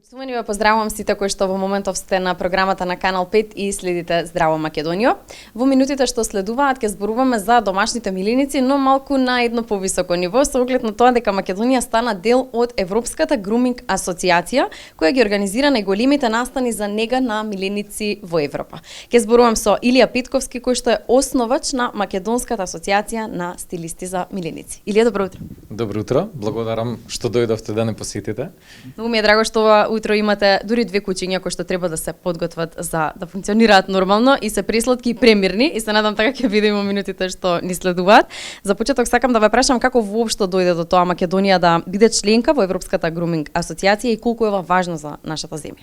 Почитувани ве поздравувам сите кои што во моментов сте на програмата на Канал 5 и следите Здраво Македонија. Во минутите што следуваат ќе зборуваме за домашните миленици, но малку на едно повисоко ниво со оглед на тоа дека Македонија стана дел од Европската груминг асоциација, која ги организира најголемите настани за нега на миленици во Европа. Ќе зборувам со Илија Петковски кој што е основач на Македонската асоциација на стилисти за миленици. Илија, добро утро. Добро утро, благодарам што дојдовте да не посетите. Многу ми е драго што утро имате дури две кучиња кои што треба да се подготват за да функционираат нормално и се пресладки и премирни и се надам така ќе видиме во минутите што ни следуваат. За почеток сакам да ве прашам како воопшто дојде до тоа Македонија да биде членка во Европската груминг асоциација и колку е важно за нашата земја.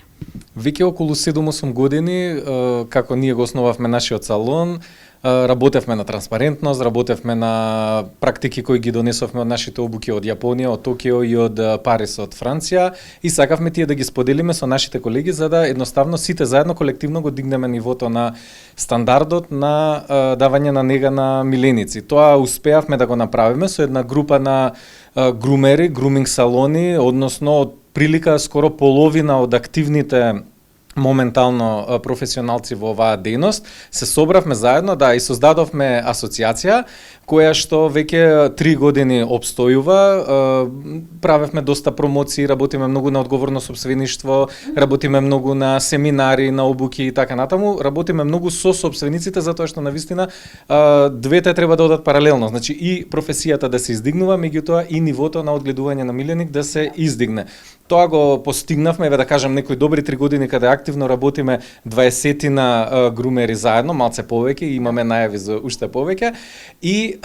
Веќе околу 7-8 години како ние го основавме нашиот салон, работевме на транспарентност, работевме на практики кои ги донесовме од нашите обуки од Јапонија, од Токио и од Париз, од Франција и сакавме тие да ги споделиме со нашите колеги за да едноставно сите заедно колективно го дигнеме нивото на стандардот на давање на нега на миленици. Тоа успеавме да го направиме со една група на грумери, груминг салони, односно од прилика скоро половина од активните моментално професионалци во оваа дејност, се собравме заедно и создадовме асоциација која што веќе 3 години обстојува. Правевме доста промоции, работиме многу на одговорно сопствеништво, работиме многу на семинари, на обуки и така натаму. Работиме многу со сопствениците затоа што навистина двете треба да одат паралелно. Значи и професијата да се издигнува, меѓутоа и нивото на одгледување на миленик да се издигне. Тоа го постигнавме, да кажам, некои добри 3 години каде активно работиме 20 грумери заедно, малце повеќе, имаме најави за уште повеќе и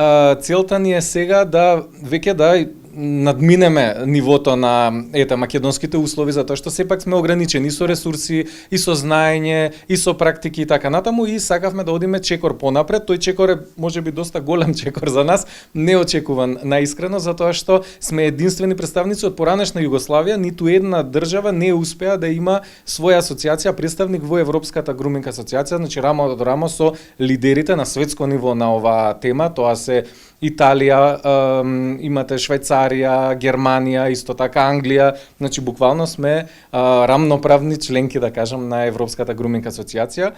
целта ни е сега да веќе да надминеме нивото на македонските услови затоа што сепак сме ограничени со ресурси и со знаење и со практики и така натаму и сакавме да одиме чекор понапред. Тој чекор е можеби доста голем чекор за нас, неочекуван наискрено затоа што сме единствени представници од поранешна Југославија, ниту една држава не успеа да има своја асоциација, представник во Европската груминг асоциација, значи рамо од рамо со лидерите на светско ниво на оваа тема, тоа се Италија, имате Швајцарија, Германија, исто така Англија, значи буквално сме рамноправни членки, да кажам, на Европската груминг асоциација.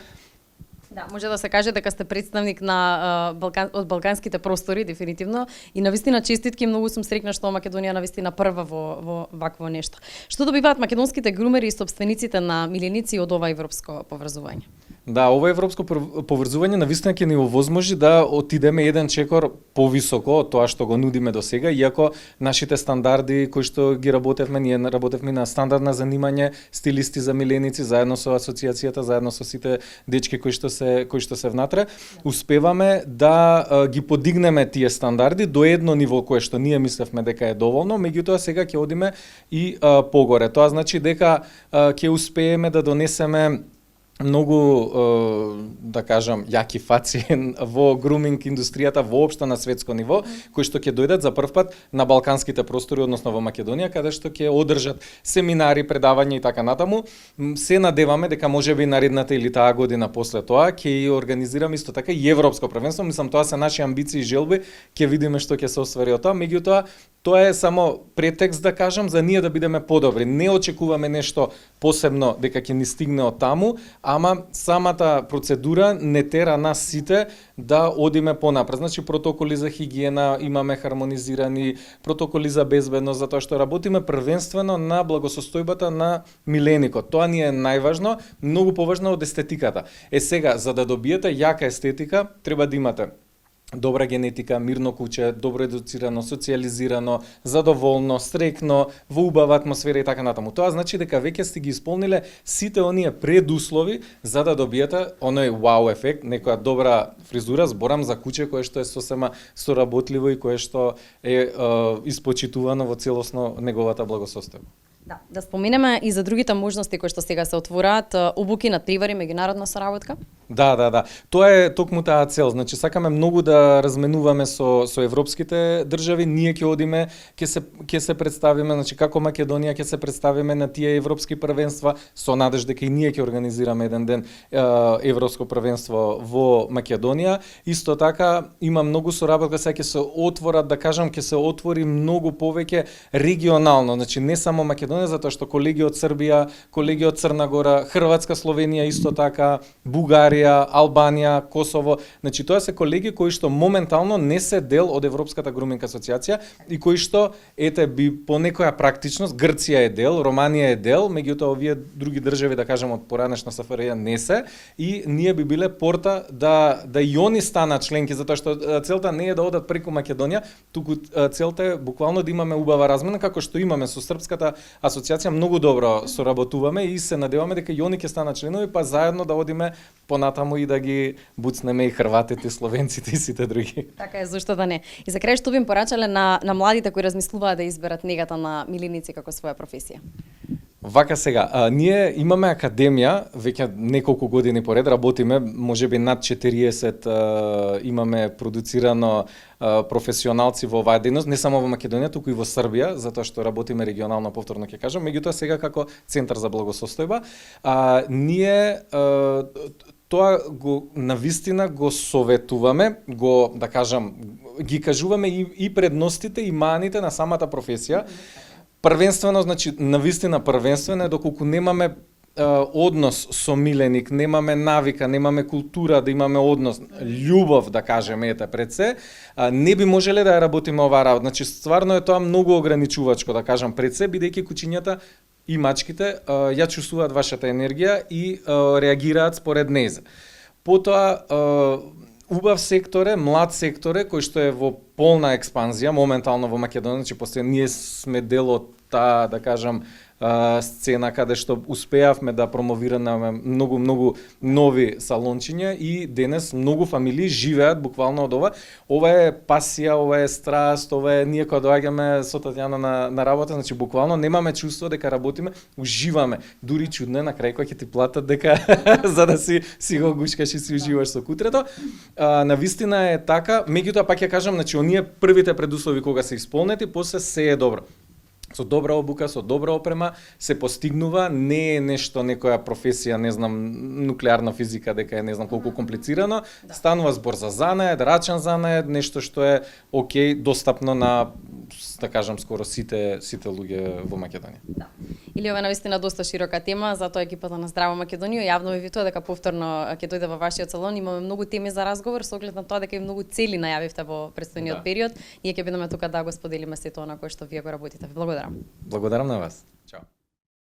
Да, може да се каже дека сте представник на од балканските простори дефинитивно и навистина честитки, многу сум среќна што Македонија навистина прва во вакво нешто. Што добиваат македонските грумери и собствениците на миленици од ова европско поврзување? Да, ова европско поврзување навистина ќе ни овозможи да отидеме еден чекор повисоко од тоа што го нудиме до сега, иако нашите стандарди кои што ги работевме, ние работевме на стандардно занимање, стилисти за миленици, заедно со асоциацијата, заедно со сите дечки кои што се внатре, успеваме да ги подигнеме тие стандарди до едно ниво кое што ние мислевме дека е доволно, меѓутоа сега ќе одиме и погоре. Тоа значи дека ќе успееме да донесеме многу, да кажам, јаки фаци во груминг индустријата воопшто на светско ниво, кои што ќе дојдат за прв пат на балканските простори, односно во Македонија, каде што ќе одржат семинари, предавања и така натаму. Се надеваме дека можеби наредната или таа година после тоа ќе организираме исто така и европско првенство. Мислам, тоа се наши амбиции и желби, ќе видиме што ќе се оствари од тоа. Меѓутоа, тоа е само претекст, да кажам, за ние да бидеме подобри. Не очекуваме нешто посебно дека ќе ни стигне од таму, ама самата процедура не тера нас сите да одиме понапред. Значи протоколи за хигиена, имаме хармонизирани протоколи за безбедност, затоа што работиме првенствено на благосостојбата на миленикот. Тоа ни е најважно, многу поважно од естетиката. Сега, за да добиете јака естетика, треба да имате добра генетика, мирно куче, добро едуцирано, социализирано, задоволно, стрекно, во убава атмосфера и така натаму. Тоа значи дека веќе сте ги исполниле сите оние предуслови за да добиете оној вау ефект, некоја добра фризура, зборам за куче кое што е сосема соработливо и кое што е испочитувано во целосно неговата благосостојба. Да споменеме и за другите можности кои што сега се отвораат, обуки на тривари, меѓународна соработка. Да. Тоа е токму таа цел. Значи сакаме многу да разменуваме со европските држави, ние ќе одиме, ќе се представиме, значи како Македонија ќе се представиме на тие европски првенства, со надеж дека и ние ќе организираме еден ден европско првенство во Македонија. Исто така има многу соработка, сега ќе се отворат, да кажам, ќе се отвори многу повеќе регионално, значи не само Македонија, затоа што колеги од Србија, колеги од Црна Гора, Хрватска, Словенија исто така, Бугарија, Албанија, Косово, значи тоа се колеги кои што моментално не се дел од Европската груминг асоциација и кои што би по некоја практичност, Грција е дел, Романија е дел, меѓутоа овие други држави, да кажем од поранешна СФРЈ не се, и ние би биле порта да и они станат членки, затоа што целта не е да одат преку Македонија, туку целта е буквално да имаме убава размена, како што имаме со Српската асоциација, многу добро соработуваме и се надеваме дека и они ќе станат членови, па заедно да одиме понатаму и да ги буцнеме и хрватите, словенците и сите други. Така е, зашто да не. И за крај што би им порачале на младите кои размислуваат да изберат негата на милиници како своја професија? Вака сега, ние имаме академија, веќе неколку години поред работиме, можеби над 40 имаме продуцирано професионалци во оваа дејност, не само во Македонија, туку и во Србија, затоа што работиме регионално, повторно ќе кажам, меѓутоа сега како центар за благосостојба, ние тоа го навистина го советуваме, го да кажам, ги кажуваме и предностите и маните на самата професија. Првенствено, значи, навистина првенствено е доколку немаме однос со миленик, немаме навика, немаме култура да имаме однос, љубов, да кажеме, ете пред се, не би можеле да ја работиме оваа работа. Значи, стварно е тоа многу ограничувачко, да кажам, пред се, бидејќи кучињата и мачките ја чувствуваат вашата енергија и реагираат според нејзе. Потоа, убав сектор е, млад сектор е, кој што е во полна експанзија моментално во Македонија, значи постојано ние сме дел од таа, да кажам, сцена каде што успеавме да промовираме многу нови салончиња и денес многу фамилии живеат буквално од ова. Ова е пасија, ова е страст, ова е ние кога доаѓаме со Татјана на работа, значи буквално немаме чувство дека работиме, уживаме. Дури чудно е на крај кога ќе ти платат дека за да си го гушкаш и си уживаш со кутрето. Навистина е така, меѓутоа пак ќе кажам, значи оние првите предуслови кога се исполнети, после се е добро. Со добра обука, со добра опрема се постигнува, не е нешто некоја професија, не знам, нуклеарна физика дека е не знам колку комплицирано, станува збор за занает, рачен занает, нешто што е окей, достапно на, да кажам, скоро сите луѓе во Македонија. Да. Или ова е навистина доста широка тема, затоа екипата на Здраво Македонија јавно ви ветува дека повторно ќе дојде во вашиот салон, имаме многу теми за разговор со оглед на тоа дека и многу цели најавивте во престојниот период. Ние ќе бидеме тука да го споделиме сето она кое што вие го работите. Ви благодарам. Благодарам на вас.